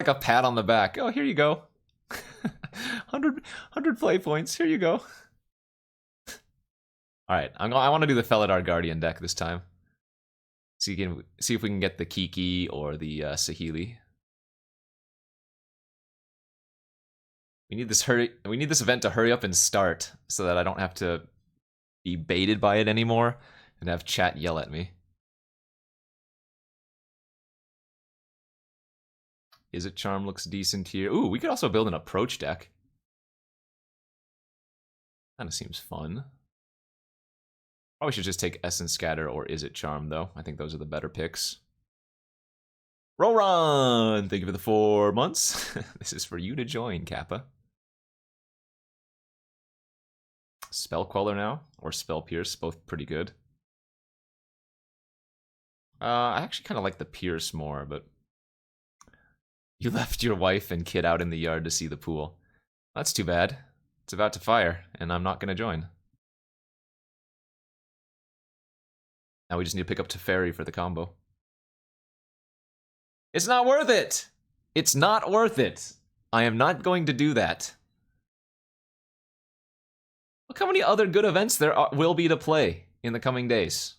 Like a pat on the back. Oh, here you go. 100 play points. Here you go. All right, I want to do the Felidar Guardian deck this time. See if we can get the Kiki or the Saheeli. We need this event to hurry up and start so that I don't have to be baited by it anymore and have chat yell at me. Is it Charm looks decent here. Ooh, we could also build an approach deck. Kind of seems fun. Probably should just take Essence Scatter or Is It Charm, though. I think those are the better picks. Roll thank you for the 4 months. This is for you to join, Kappa. Spell Queller now, or Spell Pierce, both pretty good. I actually kind of like the Pierce more, but you left your wife and kid out in the yard to see the pool. That's too bad. It's about to fire, and I'm not going to join. Now we just need to pick up Teferi for the combo. It's not worth it! It's not worth it! I am not going to do that. Look how many other good events there will be to play in the coming days.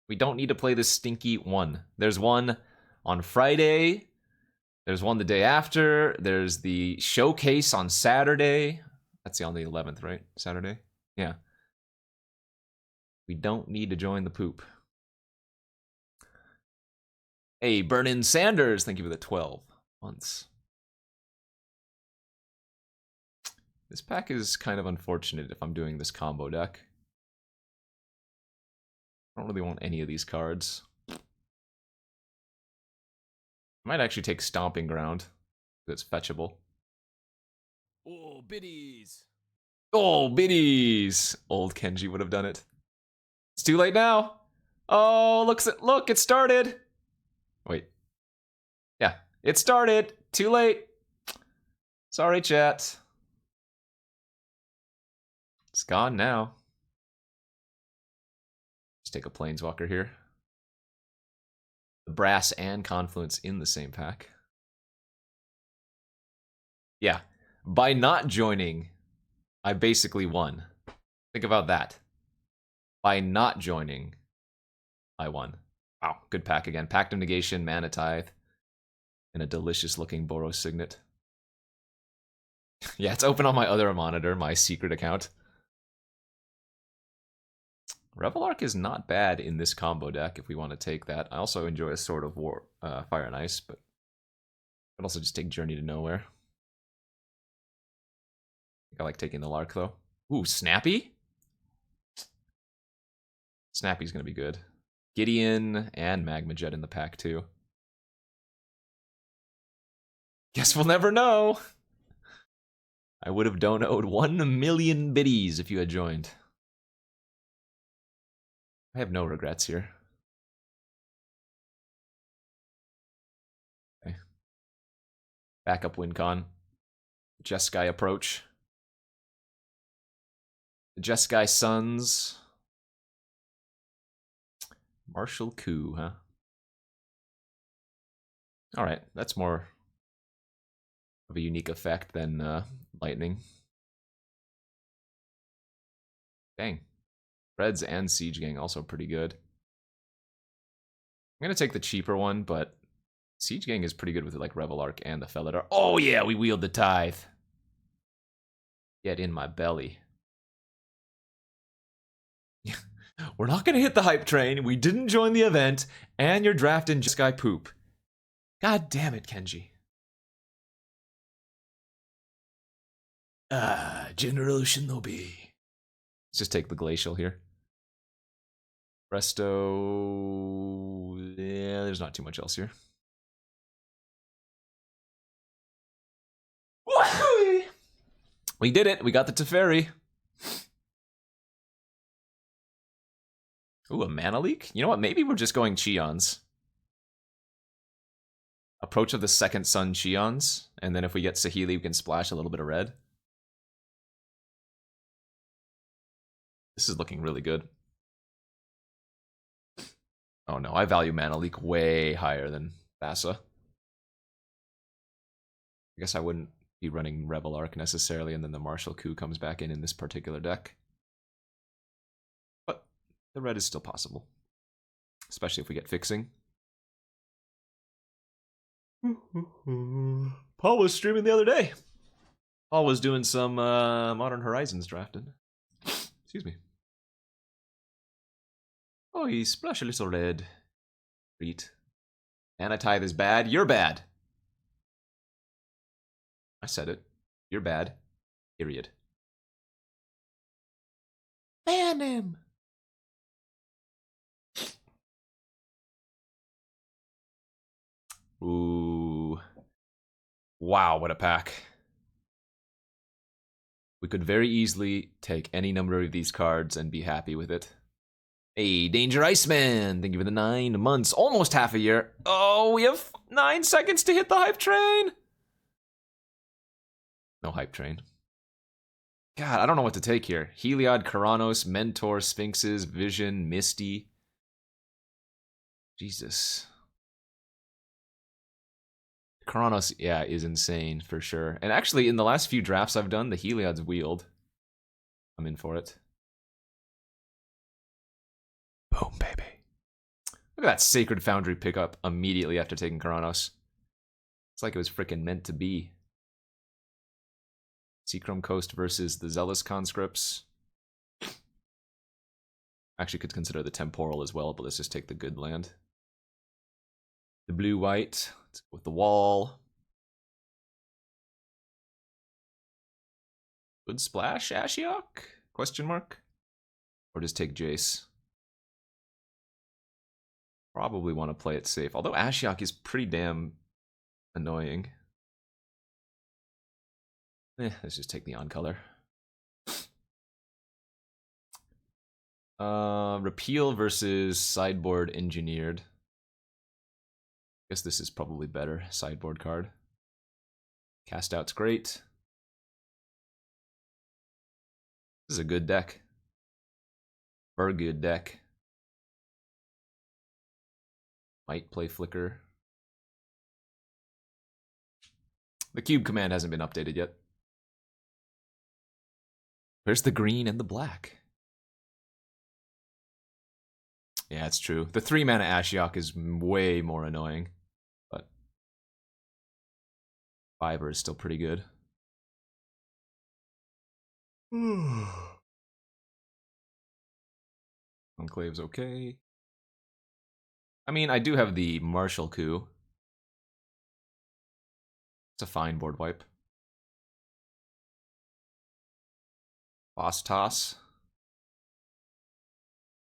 We don't need to play this stinky one. There's one on Friday. There's one the day after. There's the showcase on Saturday. That's on the 11th, right? Saturday? Yeah. We don't need to join the poop. Hey, Burnin' Sanders, thank you for the 12 months. This pack is kind of unfortunate if I'm doing this combo deck. I don't really want any of these cards. I might actually take Stomping Ground. That's fetchable. Oh, biddies! Oh, biddies! Old Kenji would have done it. It's too late now. Oh, look, it started. Wait. Yeah, it started. Too late. Sorry, chat. It's gone now. Let's take a Planeswalker here. The Brass and Confluence in the same pack. Yeah, by not joining, I basically won. Think about that. By not joining, I won. Wow, good pack again. Pact of Negation, Mana Tithe, and a delicious-looking Boros Signet. Yeah, it's open on my other monitor, my secret account. Revelark is not bad in this combo deck if we want to take that. I also enjoy a Sword of War, Fire and Ice, but I could also just take Journey to Nowhere. I like taking the Lark, though. Ooh, Snappy? Snappy's gonna be good. Gideon and Magma Jet in the pack, too. Guess we'll never know! I would have donoed 1 million biddies if you had joined. I have no regrets here. Okay. Backup WinCon. Jeskai approach. The Jeskai Suns. Martial Coup, huh? Alright, that's more of a unique effect than Lightning. Dang. Reds and Siege Gang also pretty good. I'm going to take the cheaper one, but Siege Gang is pretty good with like Revelark and the Felidar. Oh yeah, we wield the Tithe. Get in my belly. We're not going to hit the hype train. We didn't join the event, and you're drafting Jeskai poop. God damn it, Kenji. General Shinobi. Let's just take the Glacial here. Resto. Yeah, there's not too much else here. We did it. We got the Teferi. Ooh, a mana leak? You know what? Maybe we're just going Cheons. Approach of the second sun Cheons. And then if we get Saheeli, we can splash a little bit of red. This is looking really good. Oh no, I value mana leak way higher than Thassa. I guess I wouldn't be running Rebel Arc necessarily, and then the Martial Coup comes back in this particular deck. But the red is still possible, especially if we get fixing. Paul was streaming the other day. Paul was doing some Modern Horizons drafting. Excuse me. Oh, he splashed a little red. Treat. Anatithe is bad. You're bad. I said it. You're bad. Period. Ban him. Ooh. Wow, what a pack. We could very easily take any number of these cards and be happy with it. Hey, Danger Iceman! Thank you for the 9 months. Almost half a year. Oh, we have 9 seconds to hit the hype train! No hype train. God, I don't know what to take here. Heliod, Karanos, Mentor, Sphinxes, Vision, Misty. Jesus. Karanos, yeah, is insane for sure. And actually, in the last few drafts I've done, the Heliod's wheeled. I'm in for it. Boom, baby. Look at that Sacred Foundry pickup immediately after taking Karanos. It's like it was freaking meant to be. Seachrome Coast versus the Zealous Conscripts. Actually could consider the Temporal as well, but let's just take the good land. The blue-white. Let's go with the wall. Good splash, Ashiok? Question mark? Or just take Jace? Probably want to play it safe. Although Ashiok is pretty damn annoying. Let's just take the on-color. Repeal versus Sideboard Engineered. Guess this is probably better. Sideboard card. Cast out's great. This is a good deck. Very good deck. Might play Flicker. The cube command hasn't been updated yet. Where's the green and the black? Yeah, it's true. The 3-mana Ashiok is way more annoying. But Fiber is still pretty good. Enclave's okay. I mean, I do have the Martial Coup. It's a fine board wipe. Boss Toss.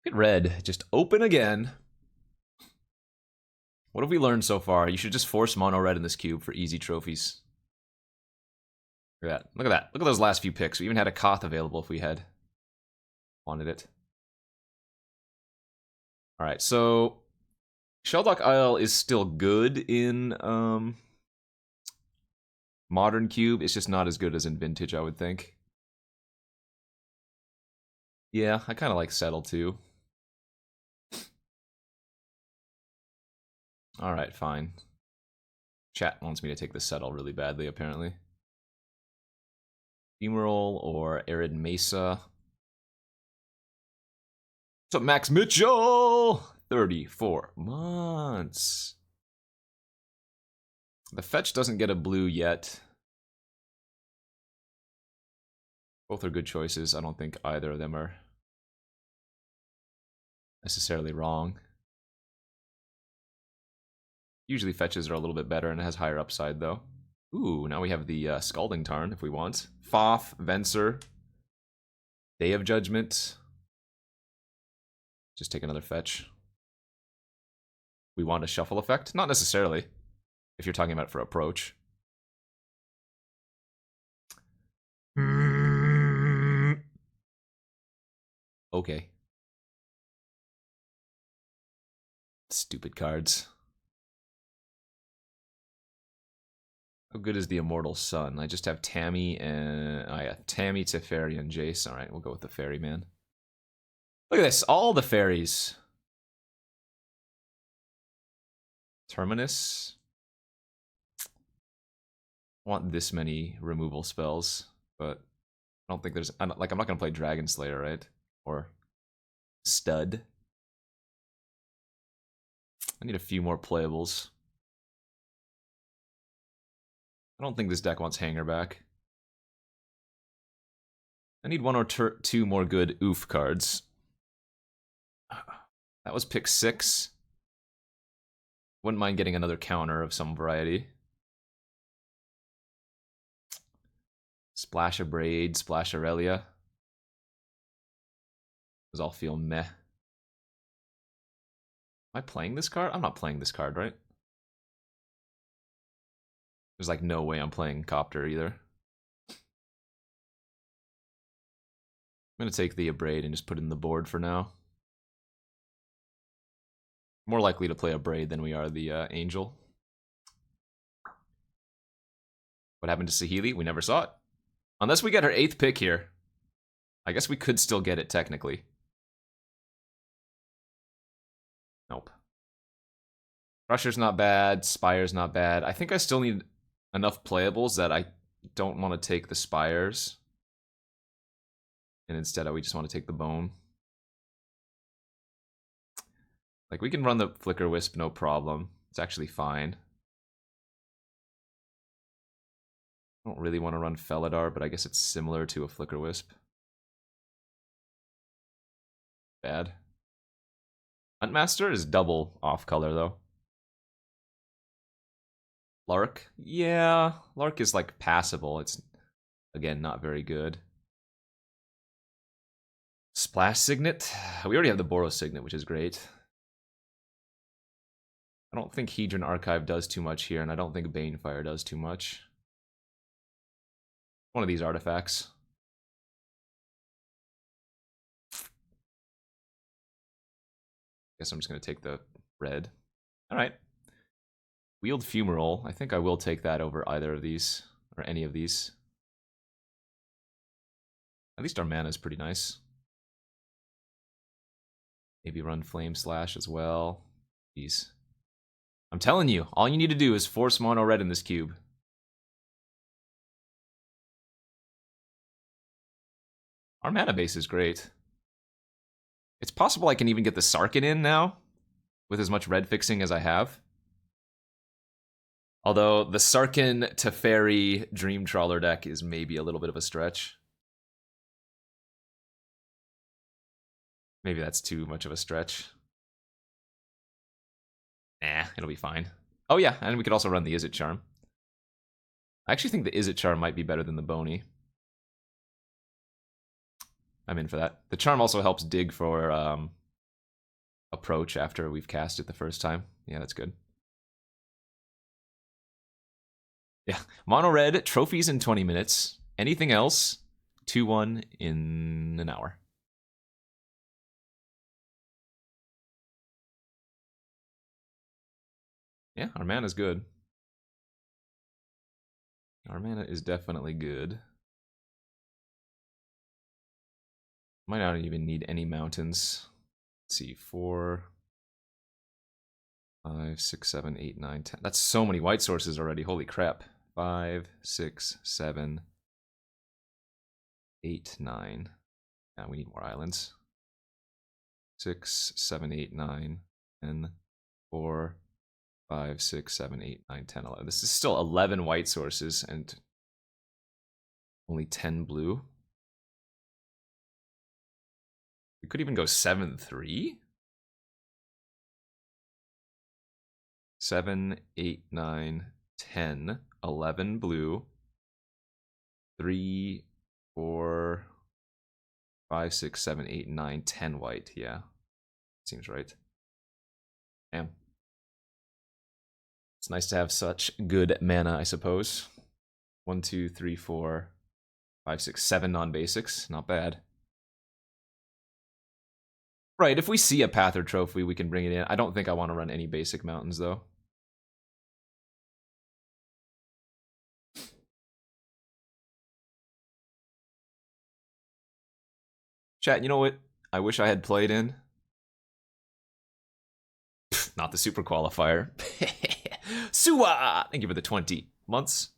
Look at red. Just open again. What have we learned so far? You should just force mono red in this cube for easy trophies. Look at that. Look at that. Look at those last few picks. We even had a Koth available if we had wanted it. Alright, so Sheldock Isle is still good in Modern Cube. It's just not as good as in Vintage, I would think. Yeah, I kind of like Settle too. Alright, fine. Chat wants me to take the Settle really badly, apparently. Emerald or Arid Mesa. What's up, Max Mitchell? 34 months. The fetch doesn't get a blue yet. Both are good choices. I don't think either of them are necessarily wrong. Usually fetches are a little bit better and it has higher upside though. Ooh, now we have the Scalding Tarn if we want. Foth, Venser, Day of Judgment. Just take another fetch. We want a shuffle effect? Not necessarily, if you're talking about for approach. Okay. Stupid cards. How good is the Immortal Sun? I just have Tammy and... Oh yeah, Tammy, Teferi, and Jace. Alright, we'll go with the Ferryman. Look at this, all the fairies. Terminus. want this many removal spells, but I don't think there's... I'm not going to play Dragon Slayer, right? Or Stud. I need a few more playables. I don't think this deck wants Hanger back. I need one or two more good oof cards. That was pick 6. Wouldn't mind getting another counter of some variety. Splash Abrade, Splash Aurelia. Those all feel meh. Am I playing this card? I'm not playing this card, right? There's like no way I'm playing Copter either. I'm gonna take the Abrade and just put it in the board for now. More likely to play Abrade than we are the Angel. What happened to Saheeli? We never saw it. Unless we get her 8th pick here. I guess we could still get it technically. Nope. Crusher's not bad. Spire's not bad. I think I still need enough playables that I don't want to take the Spires. And instead, we just want to take the Bone. Like, we can run the Flicker Wisp, no problem. It's actually fine. I don't really want to run Felidar, but I guess it's similar to a Flicker Wisp. Bad. Huntmaster is double off color, though. Lark? Yeah, Lark is, like, passable. It's, again, not very good. Splash Signet? We already have the Boros Signet, which is great. I don't think Hedron Archive does too much here, and I don't think Banefire does too much. One of these artifacts. Guess I'm just going to take the red. Alright. Wield Fumarole. I think I will take that over either of these, or any of these. At least our mana is pretty nice. Maybe run Flame Slash as well. Jeez. I'm telling you, all you need to do is force mono red in this cube. Our mana base is great. It's possible I can even get the Sarkhan in now, with as much red fixing as I have. Although the Sarkhan Teferi Dream Trawler deck is maybe a little bit of a stretch. Maybe that's too much of a stretch. Nah, it'll be fine. Oh yeah, and we could also run the Izzet Charm. I actually think the Izzet Charm might be better than the Bony. I'm in for that. The Charm also helps dig for approach after we've cast it the first time. Yeah, that's good. Yeah, mono red, trophies in 20 minutes. Anything else, 2-1 in an hour. Yeah, our mana is good. Our mana is definitely good. Might not even need any mountains. Let's see, 4, 5, 6, 7, 8, 9, 10. That's so many white sources already. Holy crap. 5, 6, 7, 8, 9. Yeah, we need more islands. 6, 7, 8, 9, 10, 4, 5, 6, 7, 8, 9, 10, 11. This is still 11 white sources and only 10 blue. We could even go 7-3. 7, 8, 9, 10, 11 blue. 3, 4, 5, 6, 7, 8, 9, 10 white. Yeah, seems right. Damn. It's nice to have such good mana, I suppose. 1, 2, 3, 4, 5, 6, 7 non-basics. Not bad. Right, if we see a Pather trophy, we can bring it in. I don't think I want to run any basic mountains, though. Chat, you know what I wish I had played in? Not the super qualifier. Suwa! Thank you for the 20 months.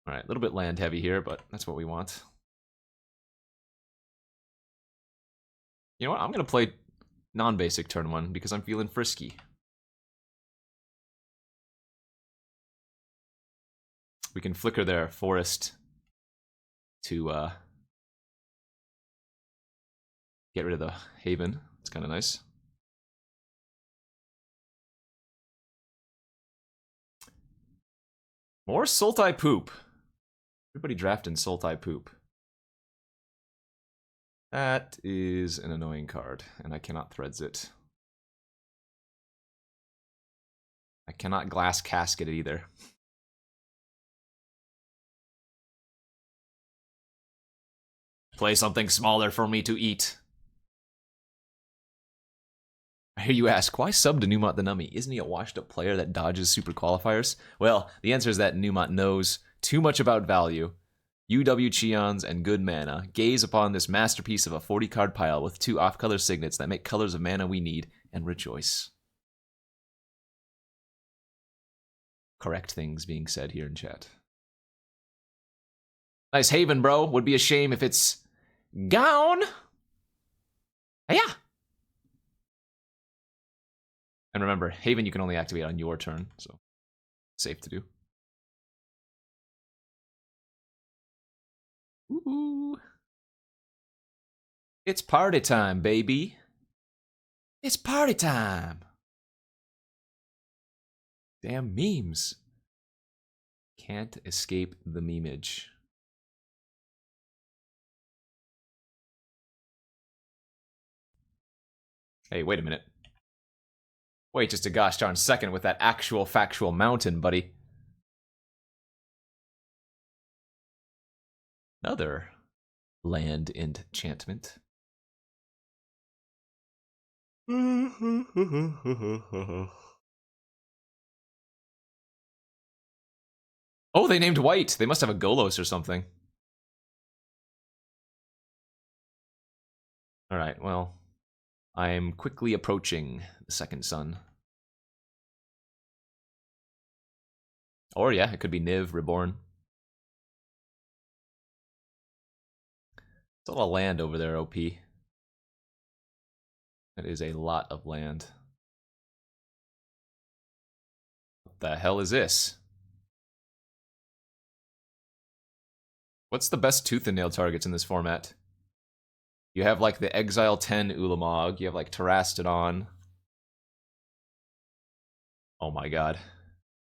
Alright, a little bit land heavy here, but that's what we want. You know what? I'm gonna play non-basic turn 1 because I'm feeling frisky. We can flicker their forest to get rid of the haven. It's kind of nice. More Sultai poop. Everybody drafting Sultai poop. That is an annoying card, and I cannot threads it. I cannot glass casket it either. Play something smaller for me to eat. I hear you ask, why sub to NumotTheNummy? Isn't he a washed-up player that dodges super qualifiers? Well, the answer is that Numot knows too much about value. UW Cheons and good mana. Gaze upon this masterpiece of a 40-card pile with 2 off-color signets that make colors of mana we need, and rejoice. Correct things being said here in chat. Nice haven, bro. Would be a shame if it's gone. Yeah. And remember, haven you can only activate on your turn, so safe to do. Ooh. It's party time, baby. It's party time. Damn memes. Can't escape the memeage. Hey, wait a minute. Wait just a gosh darn second with that actual factual mountain, buddy. Another land enchantment. Oh, they named white. They must have a Golos or something. Alright, well, I'm quickly approaching the second sun. Or yeah, it could be Niv, Reborn. It's a lot of land over there, OP. That is a lot of land. What the hell is this? What's the best tooth and nail targets in this format? You have like the Exile 10 Ulamog, you have like Terastodon. Oh my god.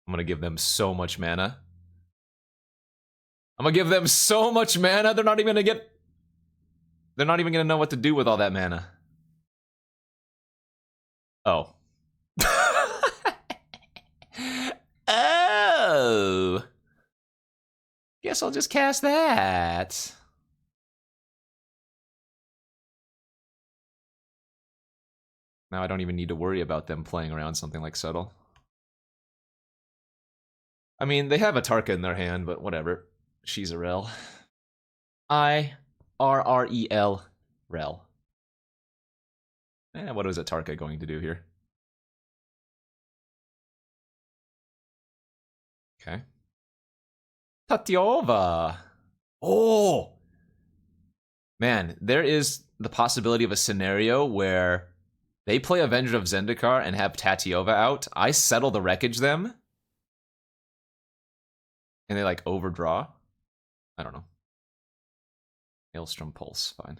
I'm gonna give them so much mana. I'm gonna give them so much mana, they're not even gonna get... They're not even gonna know what to do with all that mana. Oh. Oh. Guess I'll just cast that. Now I don't even need to worry about them playing around something like Subtle. I mean, they have a Tarka in their hand, but whatever. She's a rel. I-R-R-E-L. Rel. What is a Tarka going to do here? Okay. Tatyova. Oh! Man, there is the possibility of a scenario where they play Avenger of Zendikar and have Tatyova out. I settle the wreckage them. And they like overdraw. I don't know. Maelstrom Pulse, fine.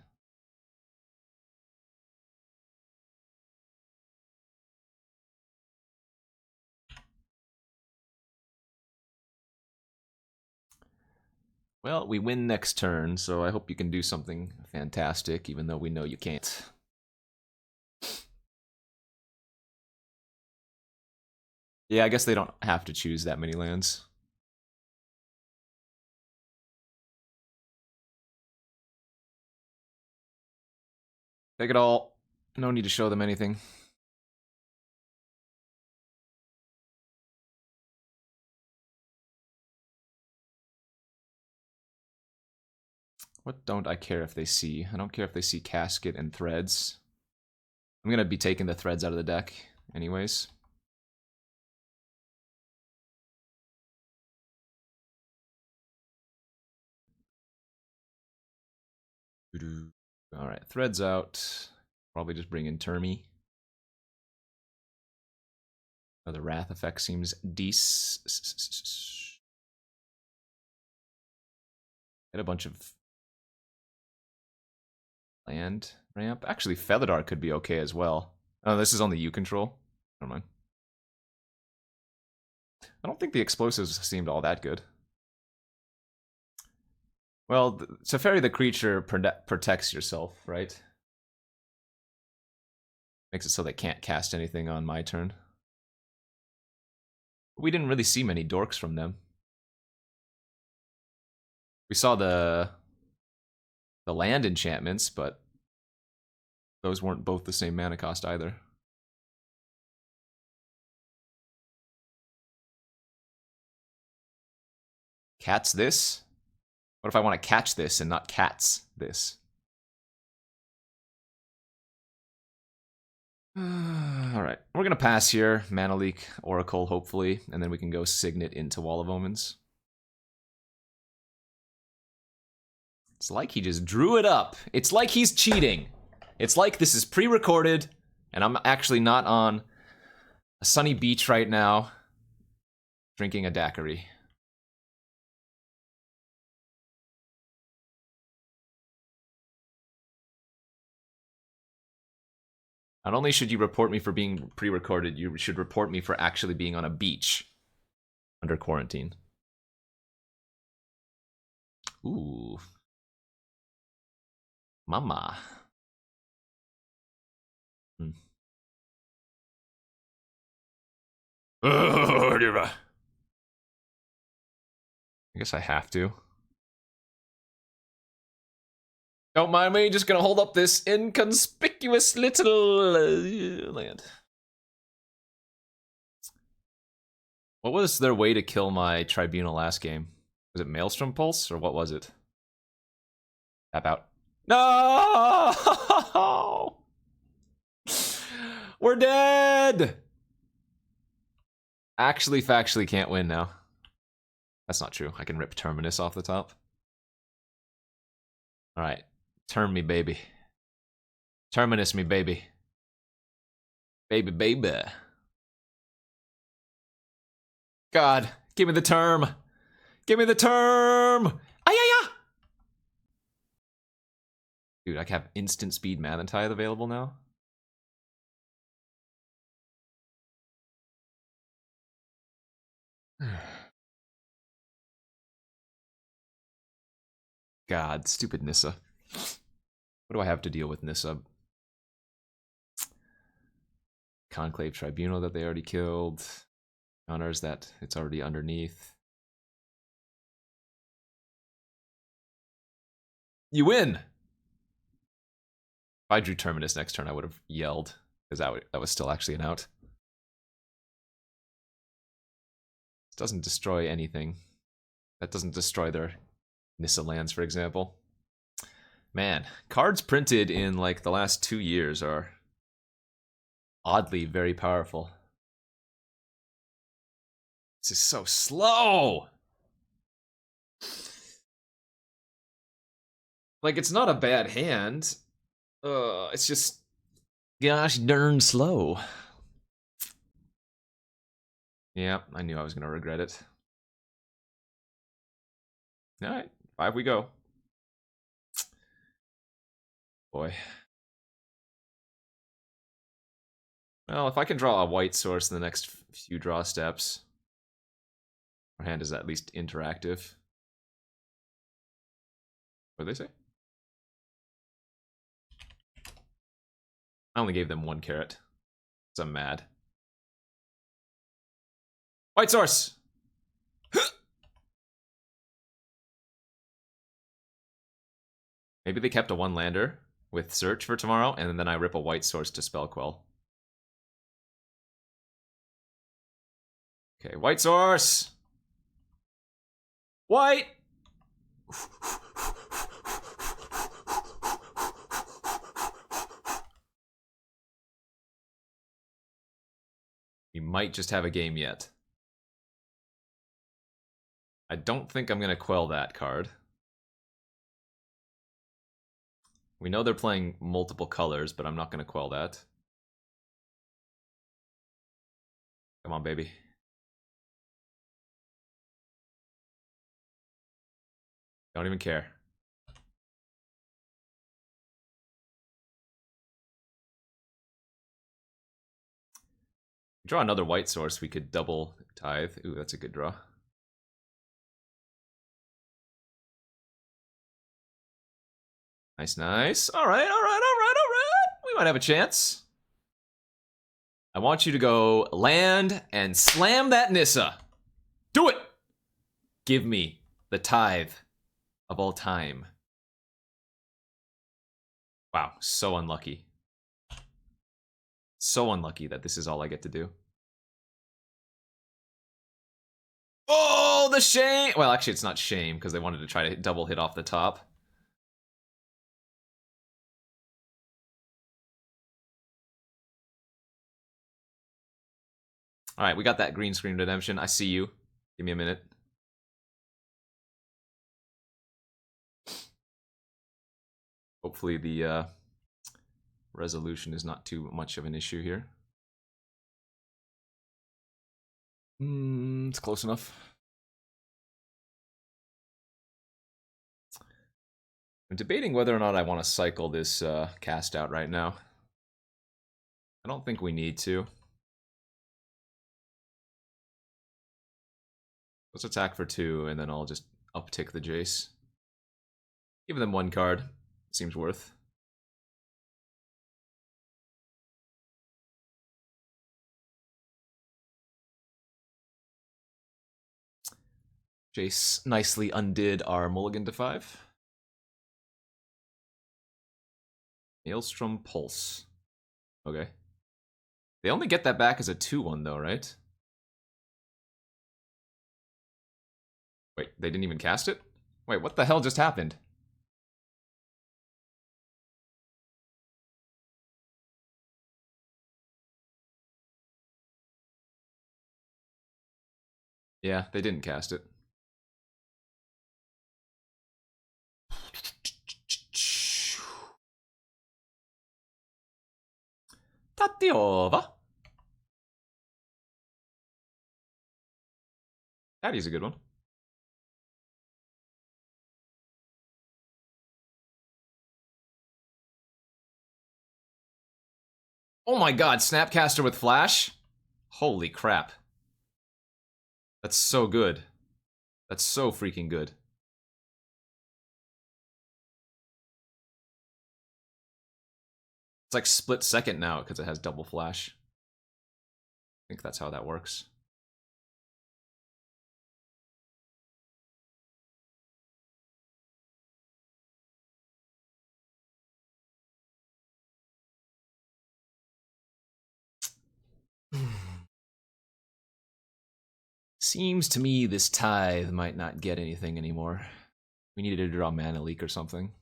Well, we win next turn, so I hope you can do something fantastic, even though we know you can't. Yeah, I guess they don't have to choose that many lands. Take it all. No need to show them anything. What don't I care if they see? I don't care if they see Casket and Threads. I'm gonna be taking the Threads out of the deck anyways. Alright, threads out. Probably just bring in Termy. Oh, the Wrath effect seems decent. Get a bunch of land ramp. Actually, Featherdart could be okay as well. Oh, this is on the U control. Never mind. I don't think the explosives seemed all that good. Well, Teferi the creature protects yourself, right? Makes it so they can't cast anything on my turn. We didn't really see many dorks from them. We saw the land enchantments, but those weren't both the same mana cost either. Cats this? What if I want to catch this and not cats this? Alright, we're gonna pass here. Mana Leak, Oracle, hopefully, and then we can go Signet into Wall of Omens. It's like he just drew it up. It's like he's cheating. It's like this is pre-recorded, and I'm actually not on a sunny beach right now, drinking a daiquiri. Not only should you report me for being pre-recorded, you should report me for actually being on a beach under quarantine. Ooh. Mama. I guess I have to. Don't mind me, just gonna hold up this inconspicuous little land. What was their way to kill my Tribunal last game? Was it Maelstrom Pulse, or what was it? Tap out. No! We're dead! Actually, factually can't win now. That's not true. I can rip Terminus off the top. Alright. Turn me, baby. Terminus me, baby. Baby, baby. God, give me the term. Give me the term! Ayaya! Dude, I have instant speed Manatide available now. God, stupid Nissa. What do I have to deal with Nissa? Conclave Tribunal that they already killed. Honors that it's already underneath. You win! If I drew Terminus next turn, I would have yelled, because that was still actually an out. This doesn't destroy anything. That doesn't destroy their Nissa lands, for example. Man, cards printed in like the last 2 years are oddly very powerful. This is so slow! Like, it's not a bad hand. It's just gosh darn slow. Yeah, I knew I was gonna regret it. Alright, 5 we go. Boy. Well, if I can draw a white source in the next few draw steps, our hand is at least interactive. What did they say? I only gave them 1 carrot, so I'm mad. White source! Maybe they kept a 1-lander with search for tomorrow, and then I rip a white source to spell quell. Okay, white source! White! We might just have a game yet. I don't think I'm gonna quell that card. We know they're playing multiple colors, but I'm not going to quell that. Come on, baby. Don't even care. Draw another white source, we could double tithe. Ooh, that's a good draw. Nice, nice. All right, all right, all right, all right. We might have a chance. I want you to go land and slam that Nissa. Do it! Give me the tithe of all time. Wow, so unlucky. So unlucky that this is all I get to do. Oh, the shame! Well, actually, it's not shame, because they wanted to try to double hit off the top. Alright, we got that green screen redemption. I see you. Give me a minute. Hopefully the resolution is not too much of an issue here. It's close enough. I'm debating whether or not I want to cycle this cast out right now. I don't think we need to. Let's attack for 2, and then I'll just uptick the Jace. Give them 1 card. Seems worth. Jace nicely undid our mulligan to 5. Maelstrom Pulse. Okay. They only get that back as a 2-1 though, right? Wait, they didn't even cast it? Wait, what the hell just happened? Yeah, they didn't cast it. Tatiova. Daddy's a good one. Oh my god, Snapcaster with Flash? Holy crap. That's so good. That's so freaking good. It's like split second now because it has double Flash. I think that's how that works. Seems to me this tithe might not get anything anymore. We needed to draw Mana Leak or something.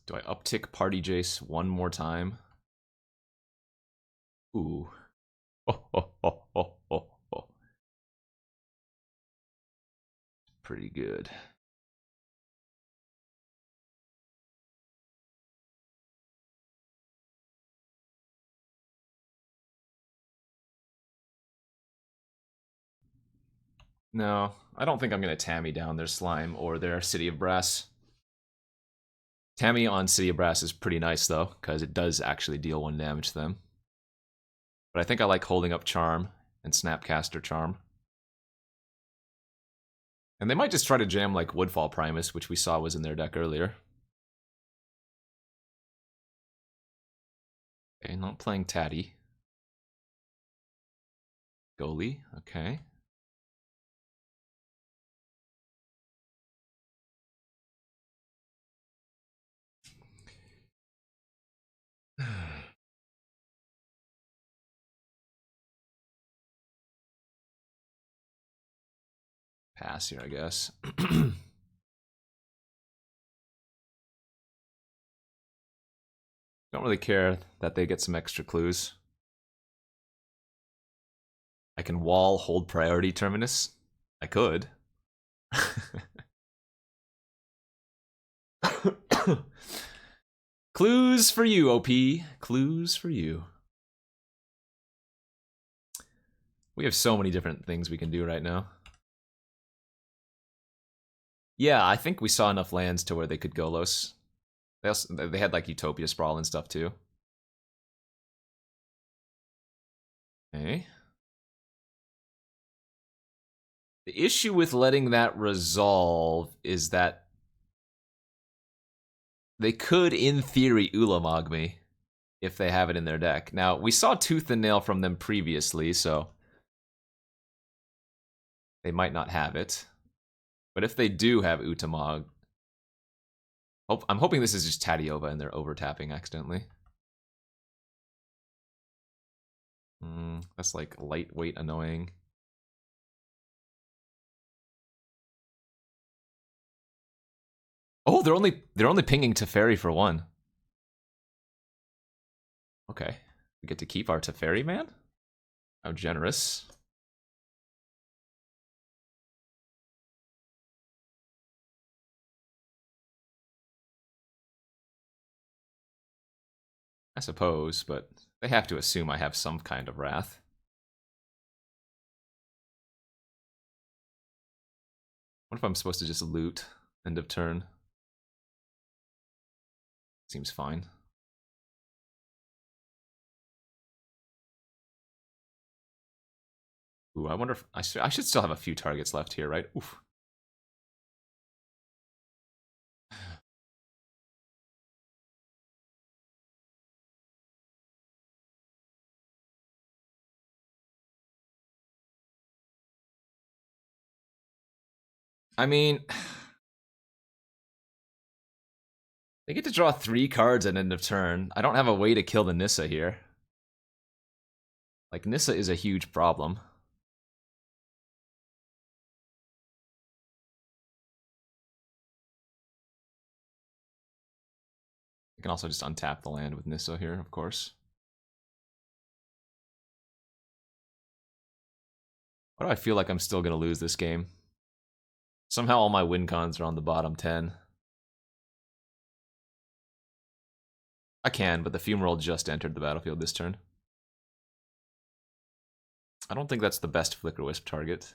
Do I uptick Party Jace 1 more time? Ooh. Oh. Pretty good. No, I don't think I'm going to Tammy down their Slime or their City of Brass. Tammy on City of Brass is pretty nice, though, because it does actually deal 1 damage to them. But I think I like holding up Charm and Snapcaster Charm. And they might just try to jam, like, Woodfall Primus, which we saw was in their deck earlier. Okay, not playing Tatty. Goalie, okay. Pass here, I guess. Don't really care that they get some extra clues. I can wall hold priority Terminus. I could. Clues for you, OP. Clues for you. We have so many different things we can do right now. Yeah, I think we saw enough lands to where they could Golos. They had like Utopia Sprawl and stuff too. Okay. The issue with letting that resolve is that they could, in theory, Ulamog me if they have it in their deck. Now, we saw Tooth and Nail from them previously, so they might not have it. But if they do have Utamog, I'm hoping this is just Tadiova and they're over-tapping accidentally. That's like lightweight annoying. Oh, they're only pinging Teferi for 1. Okay. We get to keep our Teferi, man? How generous. I suppose, but they have to assume I have some kind of wrath. What if I'm supposed to just loot end of turn? Seems fine. Ooh, I wonder if I should still have a few targets left here, right? Oof. I mean, they get to draw 3 cards at end of turn. I don't have a way to kill the Nissa here. Like, Nissa is a huge problem. I can also just untap the land with Nissa here, of course. Why do I feel like I'm still going to lose this game? Somehow all my win cons are on the bottom 10. I can, but the Fumarole just entered the battlefield this turn. I don't think that's the best Flicker Wisp target.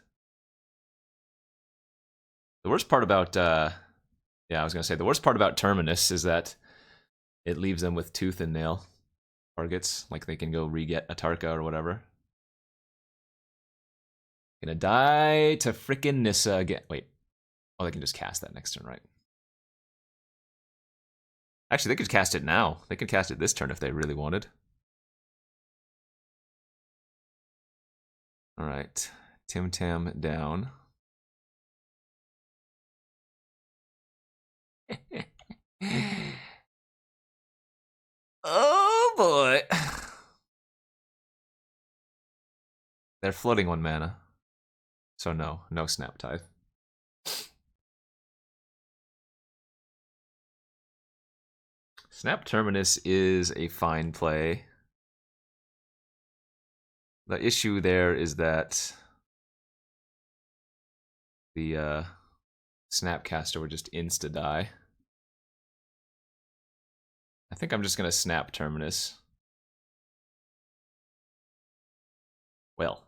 The worst part about, yeah, I was going to say, the worst part about Terminus is that it leaves them with Tooth and Nail targets. Like, they can go re-get Atarka or whatever. Gonna die to frickin' Nissa again. Wait. Oh, they can just cast that next turn, right? Actually, they could cast it now. They could cast it this turn if they really wanted. All right. Tim Tam down. Oh, boy. They're floating 1 mana. So no Snap Tithe. Snap Terminus is a fine play. The issue there is that the Snapcaster would just insta-die. I think I'm just going to Snap Terminus. Well.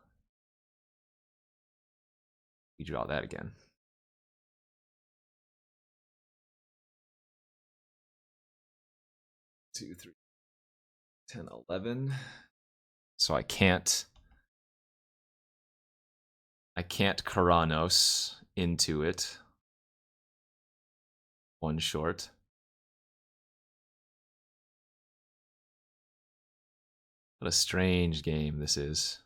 We draw that again. 2, 3, 10, 11. So I can't Karanos into it. 1 short. What a strange game this is.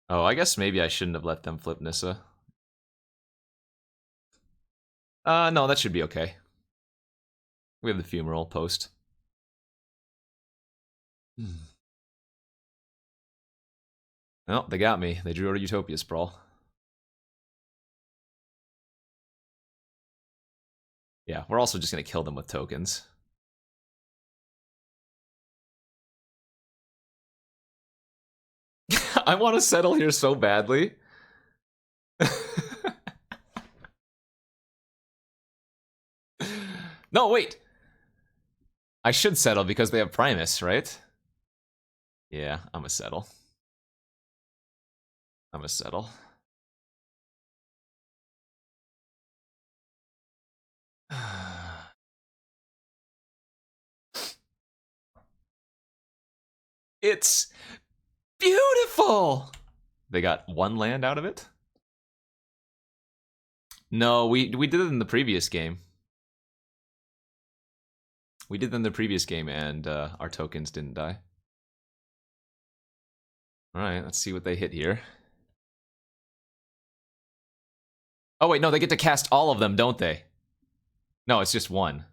Oh, I guess maybe I shouldn't have let them flip Nissa. No, that should be okay. We have the Fumarole post. Well, they got me. They drew a Utopia Sprawl. Yeah, we're also just going to kill them with tokens. I want to settle here so badly. No, wait. I should settle because they have Primus, right? Yeah, I'm a settle. I'm a settle. It's beautiful! They got one land out of it? No, we did it in the previous game. We did it in the previous game, and our tokens didn't die. Alright, let's see what they hit here. Oh wait, no, they get to cast all of them, don't they? No, it's just one.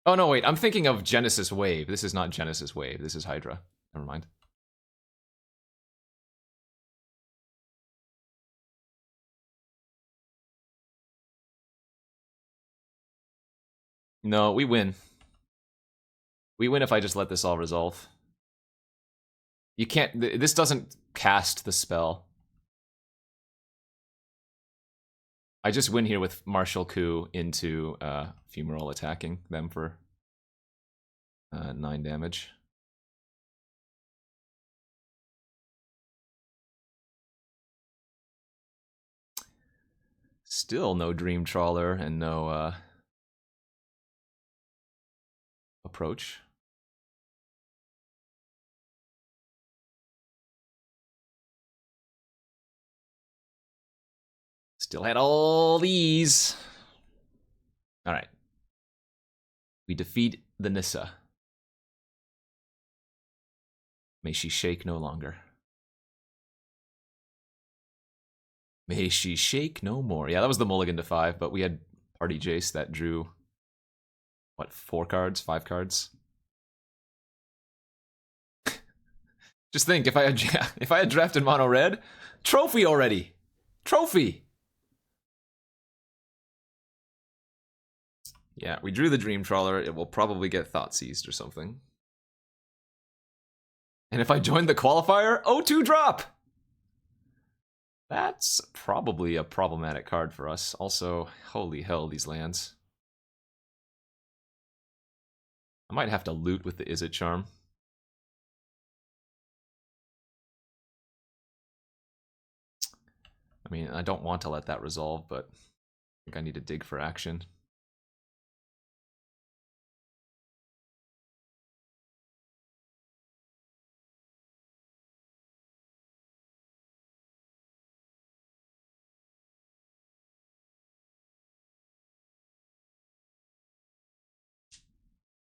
Oh no, wait, I'm thinking of Genesis Wave. This is not Genesis Wave, this is Hydra. Never mind. No, we win. We win if I just let this all resolve. You can't... This doesn't cast the spell. I just win here with Martial Coup into Fumarole attacking them for 9 damage. Still no Dream Trawler and no approach. Still had all these. Alright. We defeat the Nissa. May she shake no longer. May she shake no more. Yeah, that was the mulligan to 5, but we had Party Jace that drew, what, 4 cards? 5 cards? Just think, if I had drafted mono red, trophy already. Trophy. Yeah, we drew the Dream Trawler. It will probably get Thought Seized or something. And if I join the qualifier, O2 drop! That's probably a problematic card for us. Also, holy hell, these lands. I might have to loot with the Izzet Charm. I mean, I don't want to let that resolve, but I think I need to dig for action.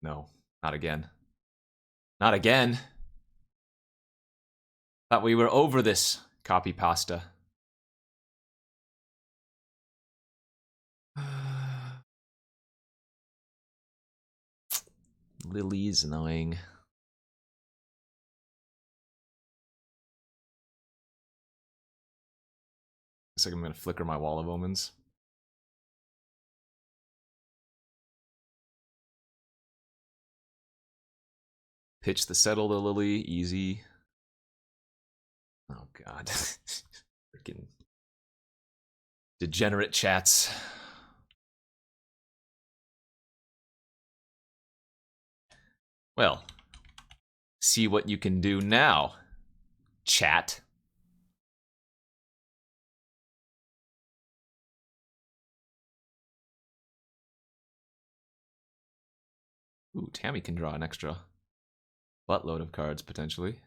No, not again. Not again! Thought we were over this, copy pasta. Lily's annoying. Looks like I'm gonna flicker my Wall of Omens. Pitch the Settle to Lily, easy. Oh god. Freaking degenerate chats. Well, see what you can do now, chat. Ooh, Tammy can draw an extra buttload of cards, potentially.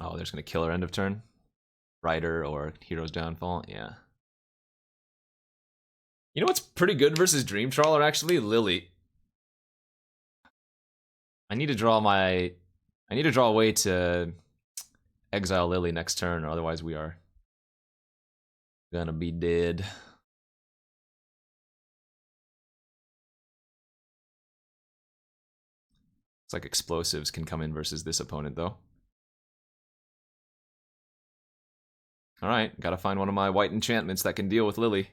Oh, there's gonna kill her end of turn? Rider or Hero's Downfall? Yeah. You know what's pretty good versus Dream Trawler, actually? Lily. I need to draw a way to exile Lily next turn, or otherwise we are gonna be dead. It's like explosives can come in versus this opponent, though. Alright, gotta find one of my white enchantments that can deal with Lily.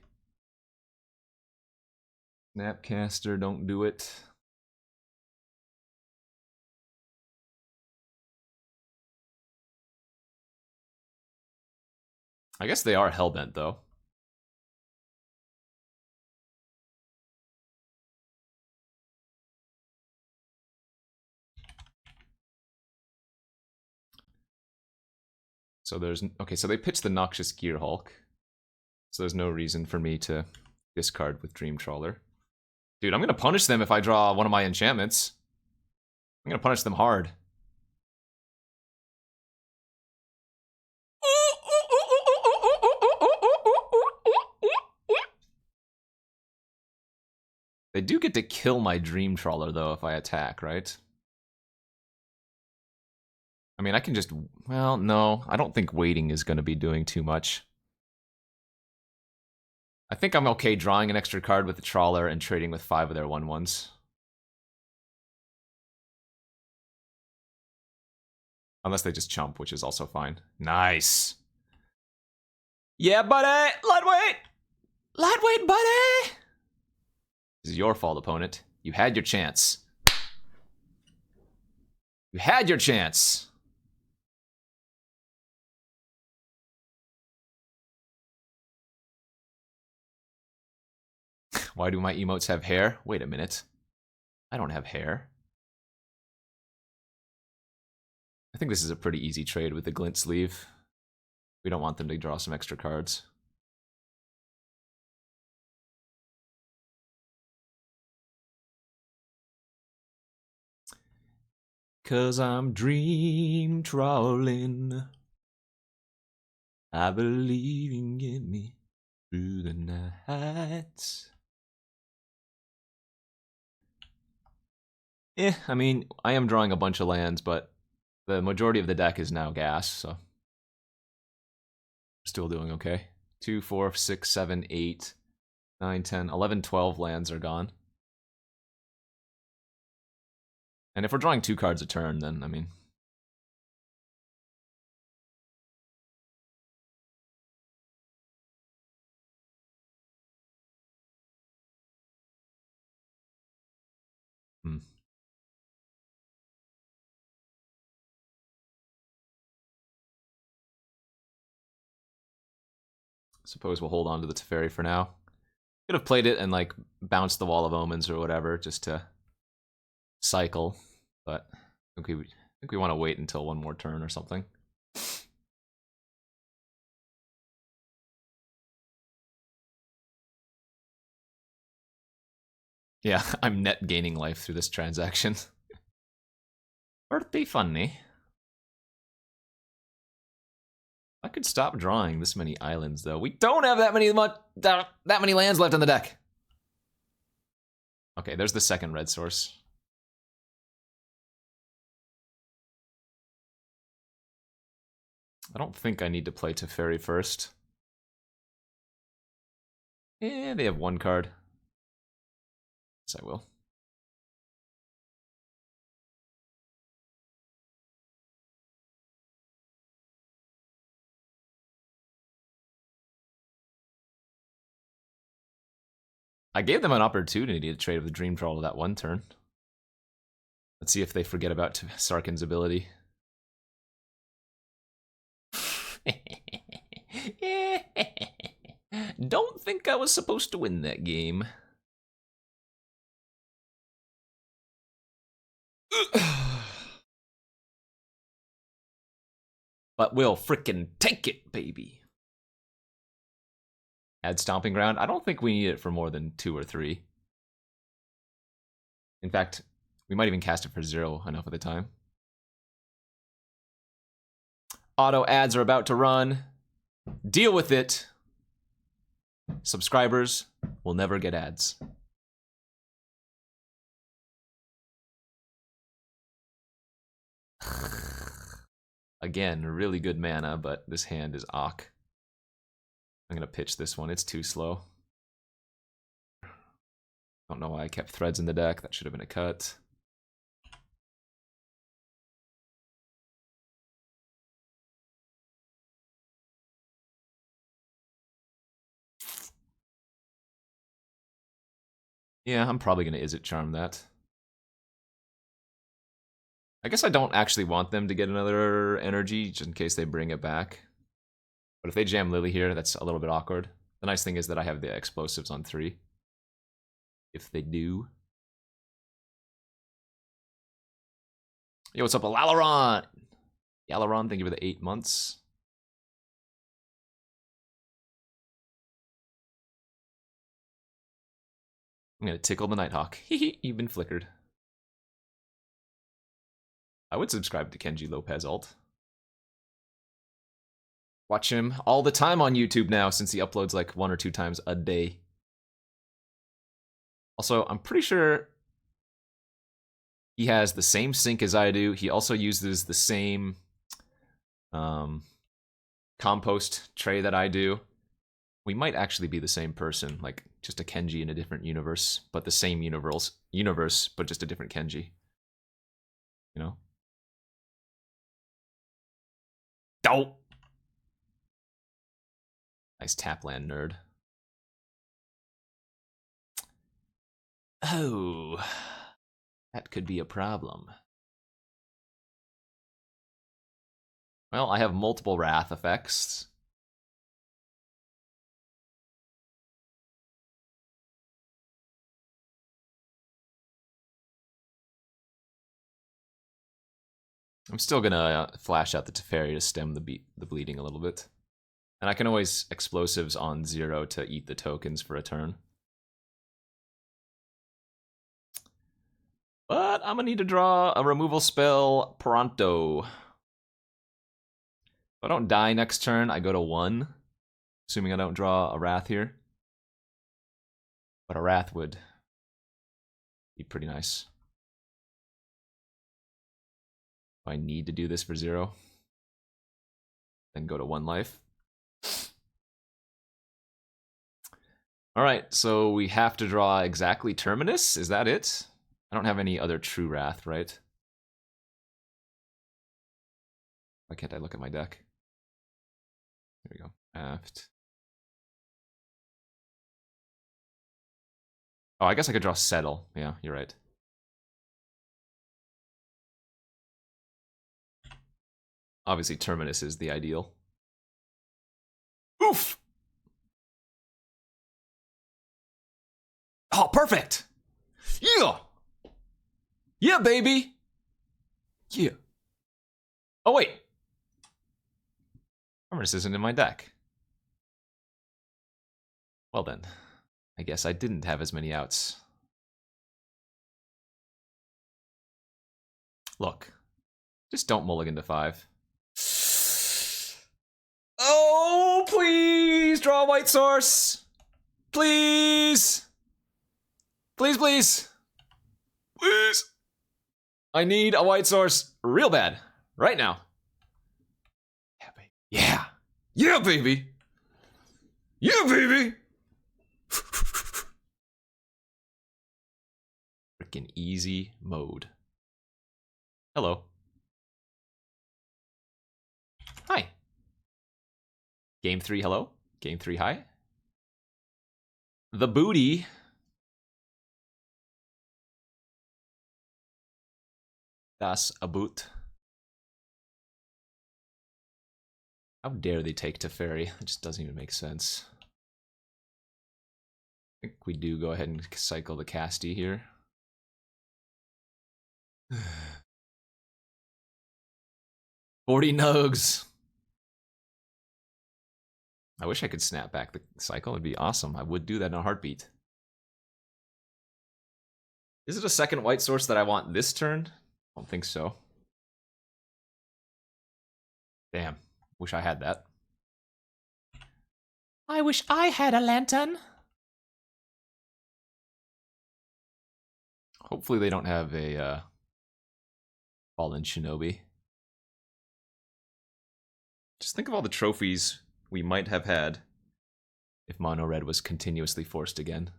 Snapcaster, don't do it. I guess they are hellbent, though. So there's... Okay, so they pitched the Noxious Gear Hulk. So there's no reason for me to discard with Dream Trawler. Dude, I'm gonna punish them if I draw one of my enchantments. I'm gonna punish them hard. They do get to kill my Dream Trawler, though, if I attack, right? I mean, I can just... Well, no. I don't think waiting is going to be doing too much. I think I'm okay drawing an extra card with the Trawler and trading with 5 of their 1/1s. Unless they just chump, which is also fine. Nice! Yeah, buddy! Lightweight! Lightweight, buddy! This is your fault, opponent. You had your chance. You had your chance! Why do my emotes have hair? Wait a minute. I don't have hair. I think this is a pretty easy trade with the glint sleeve. We don't want them to draw some extra cards. Cause I'm dream trawling. I believe you can get me through the night. I mean, I am drawing a bunch of lands, but the majority of the deck is now gas, so still doing okay. 2, 4, 6, 7, 8, 9, 10, 11, 12 lands are gone. And if we're drawing 2 cards a turn, then, I mean... Suppose we'll hold on to the Teferi for now. Could have played it and, like, bounced the Wall of Omens or whatever, just to cycle. But I think we want to wait until one more turn or something. Yeah, I'm net gaining life through this transaction. Pretty funny. I could stop drawing this many islands, though. We don't have that many lands left in the deck. Okay, there's the second red source. I don't think I need to play Teferi first. They have 1 card. Yes, I will. I gave them an opportunity to trade with Dream Trawler that one turn. Let's see if they forget about Sarkhan's ability. Don't think I was supposed to win that game. But we'll frickin' take it, baby. Add Stomping Ground? I don't think we need it for more than 2 or 3. In fact, we might even cast it for 0 enough of the time. Auto ads are about to run. Deal with it. Subscribers will never get ads. Again, really good mana, but this hand is awk. I'm gonna pitch this one, it's too slow. Don't know why I kept threads in the deck, that should have been a cut. Yeah, I'm probably gonna Izzet Charm that. I guess I don't actually want them to get another energy, just in case they bring it back. But if they jam Lily here, that's a little bit awkward. The nice thing is that I have the explosives on 3. If they do. Yo, what's up, Alaron? Yalaron, thank you for the 8 months. I'm gonna tickle the Nighthawk. Hehe, you've been flickered. I would subscribe to Kenji Lopez alt. Watch him all the time on YouTube now since he uploads like 1 or 2 times a day. Also, I'm pretty sure he has the same sync as I do. He also uses the same compost tray that I do. We might actually be the same person, like just a Kenji in a different universe, but the same universe, but just a different Kenji. You know? Dope! Nice Tapland nerd. Oh, that could be a problem. Well, I have multiple Wrath effects. I'm still gonna flash out the Teferi to stem the bleeding a little bit. And I can always explosives on 0 to eat the tokens for a turn. But I'm gonna need to draw a removal spell pronto. If I don't die next turn, I go to 1. Assuming I don't draw a Wrath here. But a Wrath would be pretty nice. I need to do this for 0. Then go to 1 life. Alright, so we have to draw exactly Terminus? Is that it? I don't have any other true Wrath, right? Why can't I look at my deck? There we go. Aft. Oh, I guess I could draw Settle. Yeah, you're right. Obviously, Terminus is the ideal. Oof! Oh, perfect! Yeah! Yeah, baby! Yeah. Oh, wait. Terminus isn't in my deck. Well then, I guess I didn't have as many outs. Look, just don't mulligan to 5. Oh, please draw a white source. Please. Please, please. Please. I need a white source real bad right now. Yeah, baby. Yeah. Yeah, baby. Yeah, baby. Freaking easy mode. Hello. Hi. Game 3, hello. Game 3, hi. The booty. Das a boot. How dare they take Teferi? It just doesn't even make sense. I think we do go ahead and cycle the Casty here. 40 nugs. I wish I could snap back the cycle. It'd be awesome. I would do that in a heartbeat. Is it a second white source that I want this turn? I don't think so. Damn. Wish I had that. I wish I had a lantern. Hopefully they don't have a Fallen Shinobi. Just think of all the trophies we might have had if Mono Red was continuously forced again.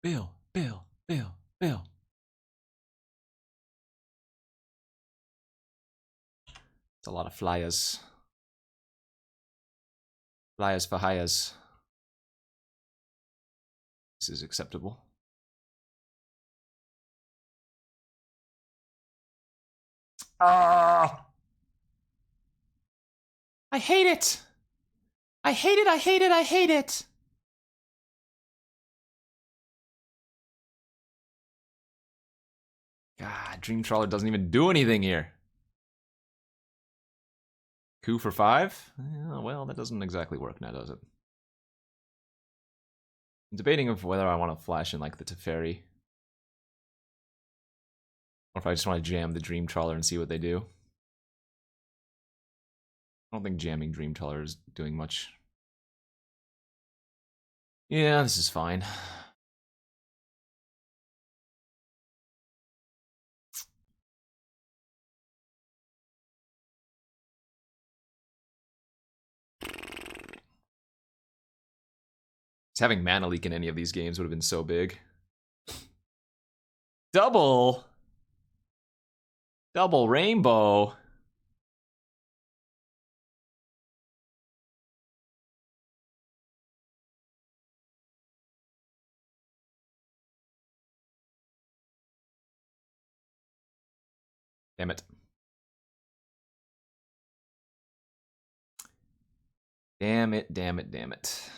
Bill, Bill, Bill, Bill. It's a lot of flyers. Flyers for hires. This is acceptable. Ah! I hate it! I hate it, I hate it, I hate it! God, Dream Trawler doesn't even do anything here. Coup for 5? Yeah, well, that doesn't exactly work now, does it? I'm debating of whether I want to flash in like the Teferi. Or if I just want to jam the Dream Trawler and see what they do. I don't think jamming Dream Trawler is doing much. Yeah, this is fine. Just having mana leak in any of these games would have been so big. Double rainbow. Damn it. Damn it, damn it, damn it.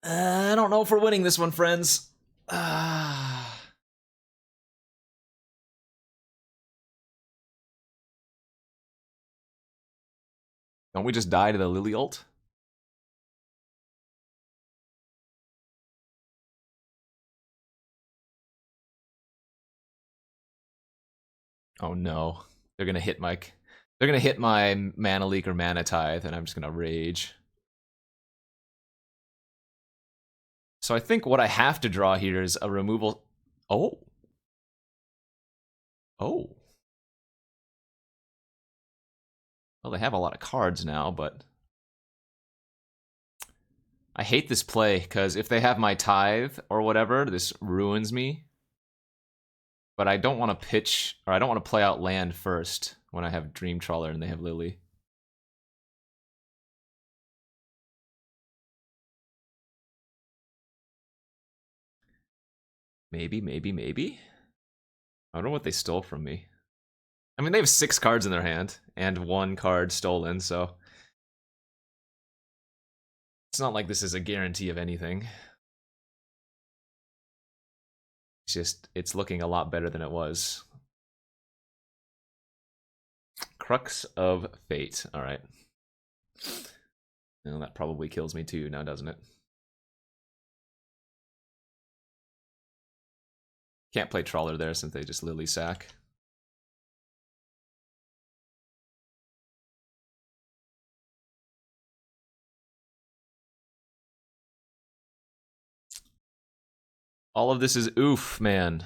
I don't know if we're winning this one, friends. Don't we just die to the Lily ult? Oh no. They're gonna hit my mana leak or mana tithe, and I'm just gonna rage. So I think what I have to draw here is a removal. Oh. Oh. Well, they have a lot of cards now, but I hate this play, because if they have my tithe or whatever, this ruins me. But I don't want to pitch, or I don't want to play out land first when I have Dream Trawler and they have Lily. Maybe. I wonder what they stole from me. I mean, they have 6 cards in their hand, and 1 card stolen, so it's not like this is a guarantee of anything. It's just, it's looking a lot better than it was. Crux of Fate, alright. Well, that probably kills me too now, doesn't it? Can't play Trawler there since they just Lily sack. All of this is oof, man.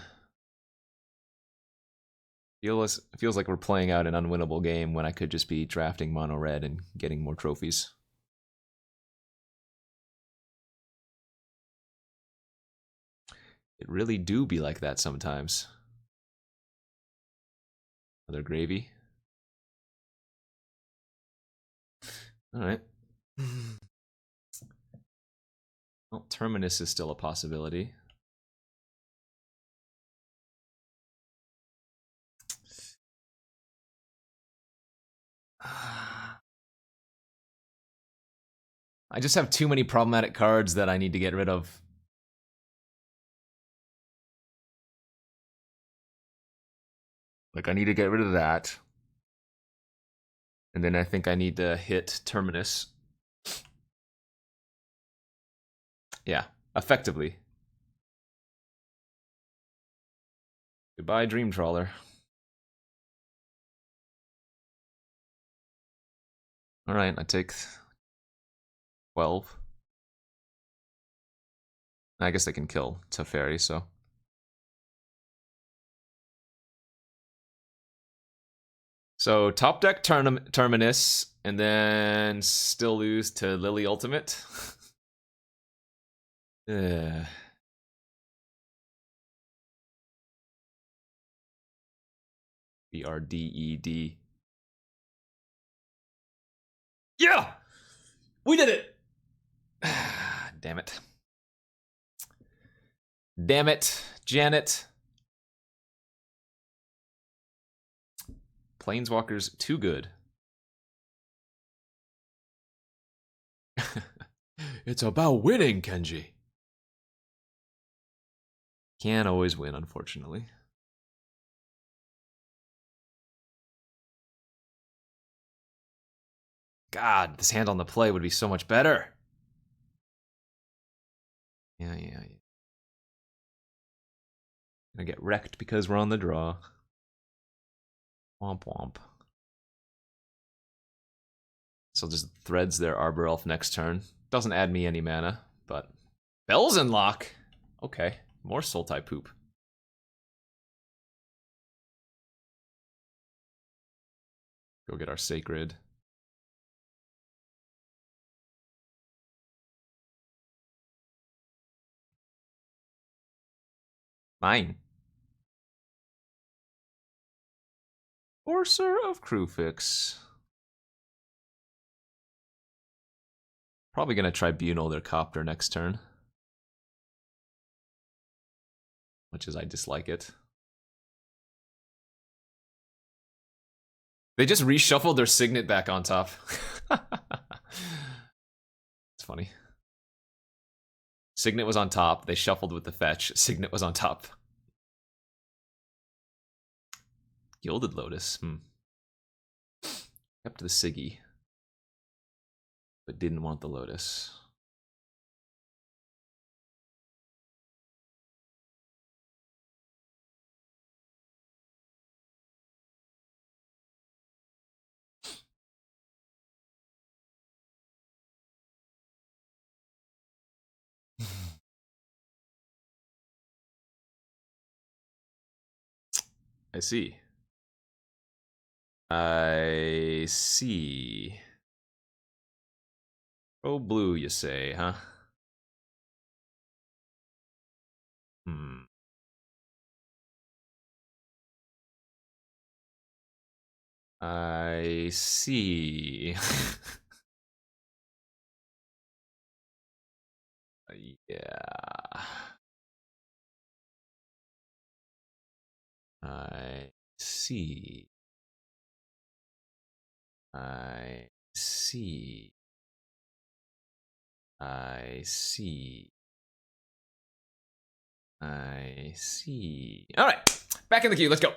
Feels like we're playing out an unwinnable game when I could just be drafting mono red and getting more trophies. It really do be like that sometimes. Another gravy. Alright. Well, Terminus is still a possibility. I just have too many problematic cards that I need to get rid of. Like, I need to get rid of that. And then I think I need to hit Terminus. Yeah, effectively. Goodbye, Dream Trawler. Alright, I take 12. I guess they can kill Teferi, so. So, top deck Terminus, and then still lose to Lily Ultimate. BRDED. Yeah! We did it! Damn it. Damn it, Janet. Planeswalker's too good. It's about winning, Kenji. Can't always win, unfortunately. God, this hand on the play would be so much better. Yeah. Gonna get wrecked because we're on the draw. Womp womp. So just threads their Arbor Elf next turn. Doesn't add me any mana, but Bells and Lock. Okay, more Sultai poop. Go get our Sacred. Mine. Forcer of Crewfix. Probably gonna Tribunal their Copter next turn. Much as I dislike it. They just reshuffled their Signet back on top. It's funny. Signet was on top. They shuffled with the fetch. Signet was on top. Gilded Lotus. Kept the Siggy. But didn't want the Lotus. I see. I see. Oh, blue, you say, huh? I see. Yeah. I see. I see. I see. I see. All right, back in the queue. Let's go.